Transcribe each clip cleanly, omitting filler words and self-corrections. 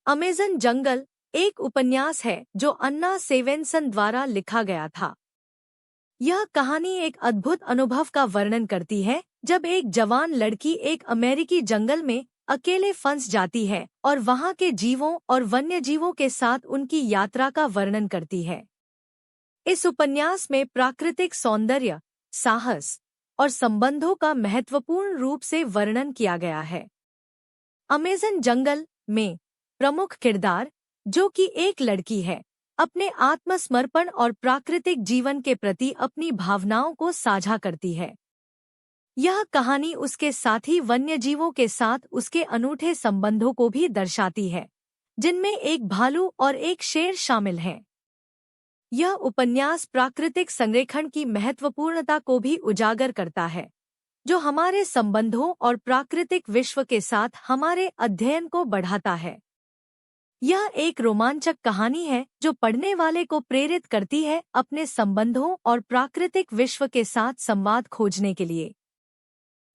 Amazon जंगल एक उपन्यास है जो अन्ना सेवेंसन द्वारा लिखा गया था। यह कहानी एक अद्भुत अनुभव का वर्णन करती है जब एक जवान लड़की एक अमेरिकी जंगल में अकेले फंस जाती है और वहां के जीवों और वन्यजीवों के साथ उनकी यात्रा का वर्णन करती है। इस उपन्यास में प्राकृतिक सौंदर्य, साहस और संबंधों का महत्वपूर्ण रूप से वर्णन किया गया है। अमेज़न जंगल में प्रमुख किरदार, जो कि एक लड़की है, अपने आत्मसमर्पण और प्राकृतिक जीवन के प्रति अपनी भावनाओं को साझा करती है। यह कहानी उसके साथी वन्यजीवों के साथ उसके अनूठे संबंधों को भी दर्शाती है, जिनमें एक भालू और एक शेर शामिल हैं। यह उपन्यास प्राकृतिक संरक्षण की महत्वपूर्णता को भी उजागर करता है, जो हमारे संबंधों और प्राकृतिक विश्व के साथ हमारे अध्ययन को बढ़ाता है। यह एक रोमांचक कहानी है जो पढ़ने वाले को प्रेरित करती है अपने संबंधों और प्राकृतिक विश्व के साथ संवाद खोजने के लिए।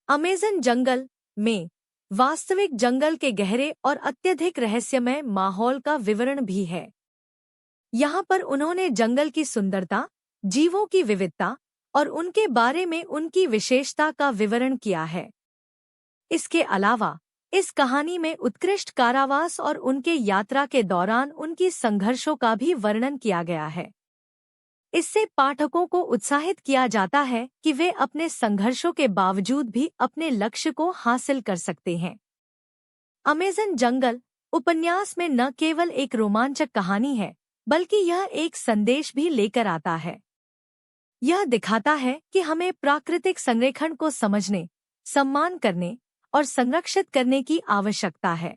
अमेज़न जंगल में वास्तविक जंगल के गहरे और अत्यधिक रहस्यमय माहौल का विवरण भी है। यहाँ पर उन्होंने जंगल की सुंदरता, जीवों की विविधता और उनके बारे में उनकी विशेषता का विवरण किया है। इसके अलावा इस कहानी में उत्कृष्ट कारावास और उनके यात्रा के दौरान उनकी संघर्षों का भी वर्णन किया गया है। इससे पाठकों को उत्साहित किया जाता है कि वे अपने संघर्षों के बावजूद भी अपने लक्ष्य को हासिल कर सकते हैं। अमेज़न जंगल उपन्यास में न केवल एक रोमांचक कहानी है, बल्कि यह एक संदेश भी लेकर आता है। यह दिखाता है कि हमें प्राकृतिक संरक्षण को समझने, सम्मान करने और संरक्षित करने की आवश्यकता है।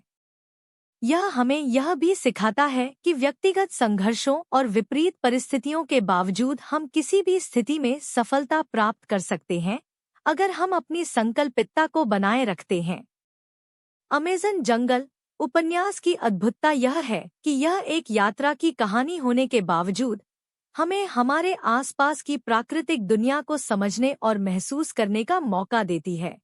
यह हमें यह भी सिखाता है कि व्यक्तिगत संघर्षों और विपरीत परिस्थितियों के बावजूद हम किसी भी स्थिति में सफलता प्राप्त कर सकते हैं, अगर हम अपनी संकल्पितता को बनाए रखते हैं। अमेज़न जंगल उपन्यास की अद्भुतता यह है कि यह एक यात्रा की कहानी होने के बावजूद हमें हमारे आसपास की प्राकृतिक दुनिया को समझने और महसूस करने का मौका देती है।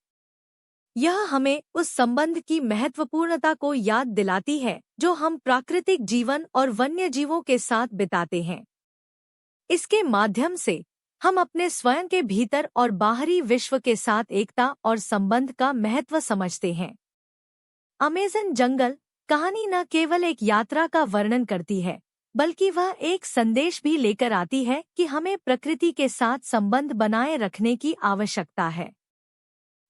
यह हमें उस संबंध की महत्वपूर्णता को याद दिलाती है जो हम प्राकृतिक जीवन और वन्यजीवों के साथ बिताते हैं। इसके माध्यम से हम अपने स्वयं के भीतर और बाहरी विश्व के साथ एकता और संबंध का महत्व समझते हैं। अमेज़न जंगल कहानी न केवल एक यात्रा का वर्णन करती है, बल्कि वह एक संदेश भी लेकर आती है कि हमें प्रकृति के साथ संबंध बनाए रखने की आवश्यकता है।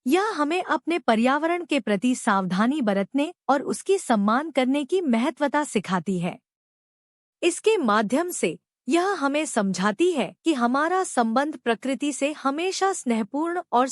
यह हमें अपने पर्यावरण के प्रति सावधानी बरतने और उसकी सम्मान करने की महत्वता सिखाती है। इसके माध्यम से यह हमें समझाती है कि हमारा संबंध प्रकृति से हमेशा स्नेहपूर्ण और